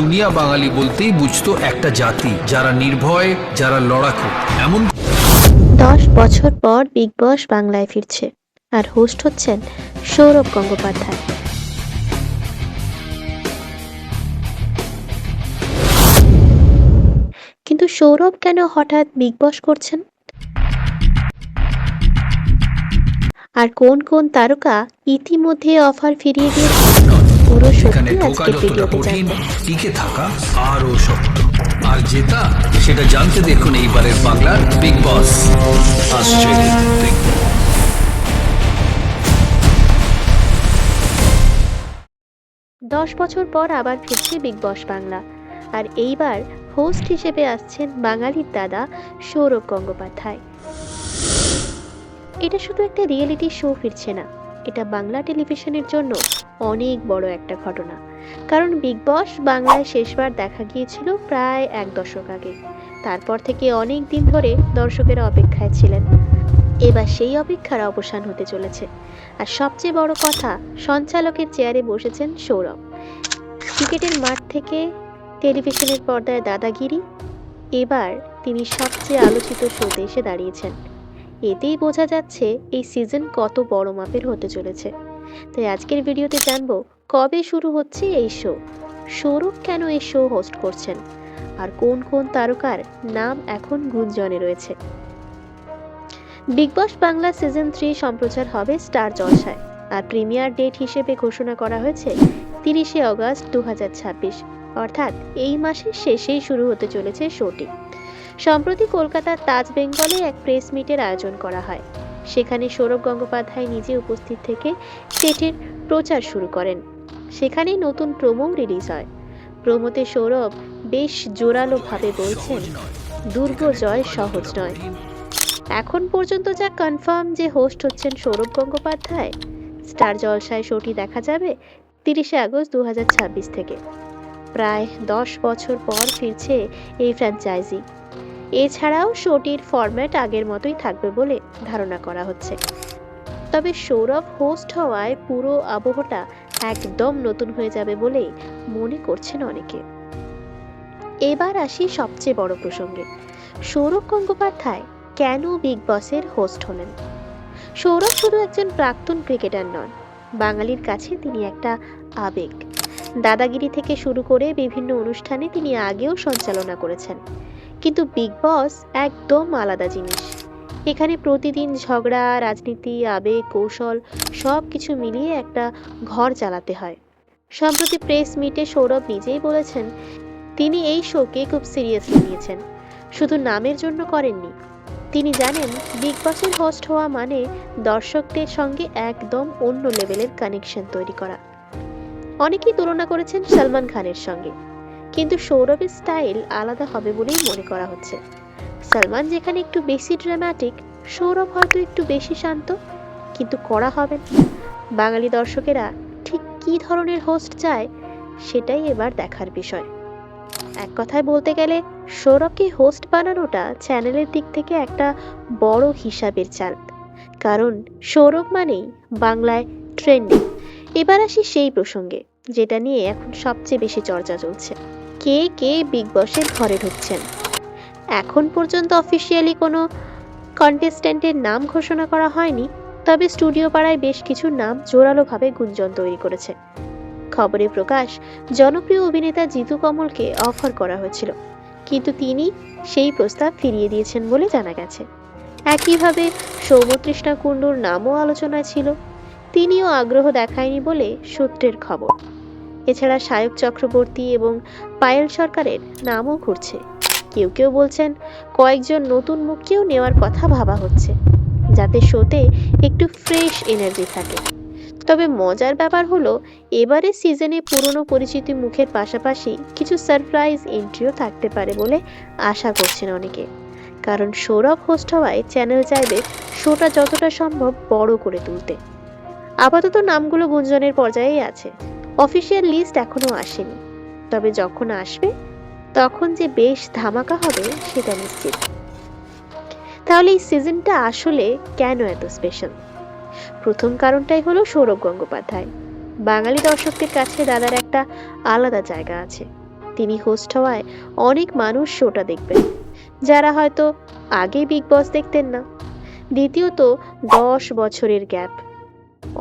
দুনিয়া বাঙালি বলতেই বুঝতো একটা জাতি, যারা নির্ভয়, যারা লড়াকু। এমন 10 বছর পর বিগ বস বাংলায় ফিরছে, আর হোস্ট হচ্ছেন সৌরভ গঙ্গোপাধ্যায়। কিন্তু সৌরভ কেন হঠাৎ বিগ বস করছেন, আর কোন কোন তারকা ইতিমধ্যে অফার ফিরিয়ে দিয়েছে, পুরো সেখানে সত্যি ঢোকা আজকের যতটা ভিডিওতে কঠিন, জানবো। টিকে থাকা আরো শক্ত। আর জেতা, সেটা জানতে দেখুন এইবারের বাংলার বিগ বস অস্ট্রেলিয়া। 10 বছর পর আবার ফিরছে বিগ বস বাংলা, আর এইবার হোস্ট হিসেবে আসছেন বাঙালির দাদা সৌরভ গঙ্গোপাধ্যায়। এটা শুধু একটা রিয়েলিটি শো ফিরছে না, এটা বাংলা টেলিভিশনের জন্য অনেক বড় একটা ঘটনা। কারণ বিগ বস বাংলায় শেষবার দেখা গিয়েছিল প্রায় 1 দশক আগে। তারপর থেকে অনেক দিন ধরে দর্শকেরা অপেক্ষায় ছিলেন। এবার সেই অপেক্ষার অবসান হতে চলেছে, আর সবচেয়ে বড় কথা, সঞ্চালকের চেয়ারে বসেছেন সৌরভ। ক্রিকেটের মাঠ থেকে টেলিভিশনের পর্দায় দাদাগিরি, এবার তিনি সবচেয়ে আলোচিত শোতে এসে দাঁড়িয়েছেন। এতেই বোঝা যাচ্ছে এই সিজন কত বড় মাপের হতে চলেছে। তাই আজকের ভিডিওতে জানবো কবে শুরু হচ্ছে এই শো, সৌরভ কেন এই শো হোস্ট করছেন, আর কোন কোন তারকার নাম এখন গুঞ্জনে রয়েছে। বিগ বস বাংলা সিজন 3 সম্প্রচার হবে স্টার জলসায়, আর প্রিমিয়ার ডেট হিসেবে ঘোষণা করা হয়েছে 30শে অগস্ট 2026, অর্থাৎ এই মাসের শেষেই শুরু হতে চলেছে শোটি। সম্প্রতি কলকাতার তাজ বেঙ্গলে এক প্রেস মিটের আয়োজন করা হয়। সেখানে সৌরভ গঙ্গোপাধ্যায় নিজে উপস্থিত থেকে সেটের প্রচার শুরু করেন। সেখানেই নতুন প্রোমো রিলিজ হয়। প্রোমোতে সৌরভ বেশ জোরালোভাবে বলছেন, দুর্গ জয় সহজ নয়। এখন পর্যন্ত যা কনফার্ম যে হোস্ট হচ্ছেন সৌরভ গঙ্গোপাধ্যায়। স্টার জলসায় শোটি দেখা যাবে 30শে আগস্ট 2026 থেকে। প্রায় 10 বছর পর ফিরছে এই ফ্র্যাঞ্চাইজি। এছাড়াও শোটির ফরম্যাট আগের মতোই থাকবে বলে ধারণা করা হচ্ছে। তবে সৌরভ হোস্ট হওয়ায় পুরো আবহটা একদম নতুন হয়ে যাবে বলেই মনে করছেন অনেকে। এবার আসি সবচেয়ে বড় প্রসঙ্গে, সৌরভ গঙ্গোপাধ্যায় কেন বিগ বসের হোস্ট হলেন। সৌরভ শুধু একজন প্রাক্তন ক্রিকেটার নন, বাঙালির কাছে তিনি একটা আবেগ। দাদাগিরি থেকে শুরু করে বিভিন্ন অনুষ্ঠানে তিনি আগেও সঞ্চালনা করেছেন। কিন্তু বিগ বস একদম আলাদা জিনিস। এখানে প্রতিদিন ঝগড়া, রাজনীতি, আবেগ, কৌশল সব কিছু মিলিয়ে একটা ঘর চালাতে হয়। সম্প্রতি প্রেস মিটে সৌরভ নিজেই বলেছেন, তিনি এই শোকে খুব সিরিয়াসলি নিয়েছেন, শুধু নামের জন্য করেননি। তিনি জানেন বিগ বসের হোস্ট হওয়া মানে দর্শকদের সঙ্গে একদম অন্য লেভেলের কানেকশন তৈরি করা। অনেকেই তুলনা করেছেন সলমান খানের সঙ্গে, কিন্তু সৌরভের স্টাইল আলাদা হবে বলেই মনে করা হচ্ছে। সলমান যেখানে একটু বেশি ড্রামাটিক, সৌরভ হয়তো একটু বেশি শান্ত, কিন্তু কড়া হবেন। বাঙালি দর্শকেরা ঠিক কী ধরনের হোস্ট চায়, সেটাই এবার দেখার বিষয়। এক কথায় বলতে গেলে সৌরভকে হোস্ট বানানোটা চ্যানেলের দিক থেকে একটা বড় হিসাবের চাল, কারণ সৌরভ মানেই বাংলায় ট্রেন্ডিং। এবার আসি সেই প্রসঙ্গে যেটা নিয়ে এখন সবচেয়ে বেশি চর্চা চলছে, কে কে বিগ বসের ঘরে ঢুকছেন। এখন পর্যন্ত অফিসিয়ালি কোনো কন্টেস্ট্যান্টের নাম ঘোষণা করা হয়নি, তবে স্টুডিও পাড়ায় বেশ কিছু নাম জোরালোভাবে গুঞ্জন তৈরি করেছে। খবরে প্রকাশ, জনপ্রিয় অভিনেতা জিতু কমলকে অফার করা হয়েছিল, কিন্তু তিনি সেই প্রস্তাব ফিরিয়ে দিয়েছেন বলে জানা গেছে। একইভাবে সৌমতৃষ্ণা কুণ্ডুর নামও আলোচনায় ছিল, তিনিও আগ্রহ দেখায়নি বলে সূত্রের খবর। এছাড়া সায়ক চক্রবর্তী এবং পায়েল সরকারের নামও ঘুরছে। কেউ কেউ বলছেন কয়েকজন নতুন মুখকেও নেওয়ার কথা ভাবা হচ্ছে, যাতে শোতে একটু ফ্রেশ এনার্জি থাকে। তবে মজার ব্যাপার হলো, এবারে সিজনে পুরনো পরিচিত মুখের পাশাপাশি কিছু সারপ্রাইজ এন্ট্রিও থাকতে পারে বলে আশা করছেন অনেকে। কারণ সৌরভ হোস্ট হওয়ায় চ্যানেল চাইবে শোটা যতটা সম্ভব বড় করে তুলতে। আপাতত নামগুলো গুঞ্জনের পর্যায়েই আছে, অফিসিয়াল লিস্ট এখনো আসেনি। তবে যখন আসবে তখন যে বেশ ধামাকা হবে সেটা নিশ্চিত। তাহলে এই সিজনটা আসলে কেন এত স্পেশাল? প্রথম কারণটাই হলো সৌরভ গঙ্গোপাধ্যায়। বাঙালি দর্শকদের কাছে দাদার একটা আলাদা জায়গা আছে। তিনি হোস্ট হওয়ায় অনেক মানুষ শোটা দেখবেন যারা হয়তো আগে বিগ বস দেখতেন না। দ্বিতীয়ত 10 বছরের গ্যাপ,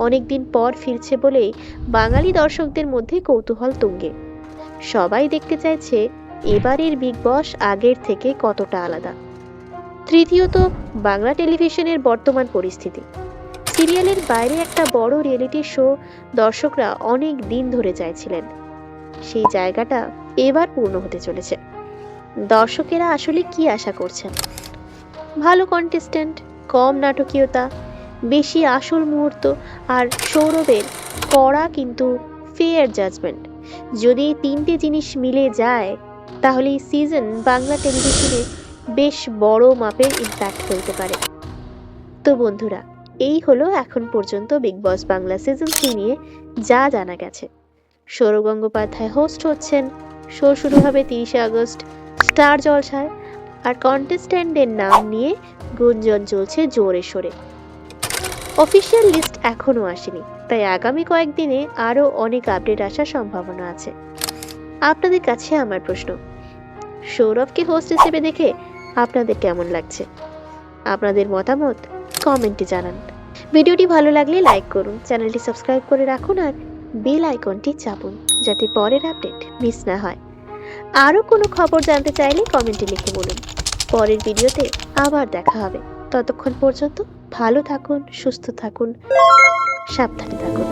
অনেকদিন পর ফিরছে বলেই বাঙালি দর্শকদের মধ্যে কৌতূহল তুঙ্গে। সবাই দেখতে চাইছে এবারের বিগ বস আগের থেকে কতটা আলাদা। তৃতীয়ত বাংলা টেলিভিশনের বর্তমান পরিস্থিতি। সিরিয়ালের বাইরে একটা বড় রিয়েলিটি শো দর্শকরা অনেক দিন ধরে চাইছিলেন, সেই জায়গাটা এবার পূর্ণ হতে চলেছে। দর্শকেরা আসলে কি আশা করছেন? ভালো কন্টেস্ট্যান্ট, কম নাটকীয়তা, বেশি আসল মুহূর্ত, আর সৌরভের কড়া কিন্তু ফেয়ার জাজমেন্ট। যদি এই তিনটে জিনিস মিলে যায় তাহলে এই সিজন বাংলা টেলিভিশনে বেশ বড় মাপের ইম্প্যাক্ট ফেলতে পারে। তো বন্ধুরা, এই হলো এখন পর্যন্ত বিগ বস বাংলা সিজন 3 নিয়ে যা জানা গেছে। সৌরভ গঙ্গোপাধ্যায় হোস্ট হচ্ছেন। শো শুরু হবে 30শে আগস্ট স্টার জলসায়, আর কন্টেস্ট্যান্টদের নাম নিয়ে গুঞ্জন চলছে জোরে সোরে। অফিসিয়াল লিস্ট এখনো আসেনি, তাই আগামী কয়েকদিনে আরও অনেক আপডেট আসার সম্ভাবনা আছে। আপনাদের কাছে আমার প্রশ্ন, সৌরভকে হোস্ট হিসেবে দেখে আপনাদের কেমন লাগছে? আপনাদের মতামত কমেন্টে জানান। ভিডিওটি ভালো লাগলে লাইক করুন, চ্যানেলটি সাবস্ক্রাইব করে রাখুন, আর বেল আইকনটি চাপুন যাতে পরের আপডেট মিস না হয়। আরও কোনো খবর জানতে চাইলে কমেন্টে লিখে বলুন। পরের ভিডিওতে আবার দেখা হবে। ততক্ষণ পর্যন্ত ভালো থাকুন, সুস্থ থাকুন, সাবধানে থাকুন।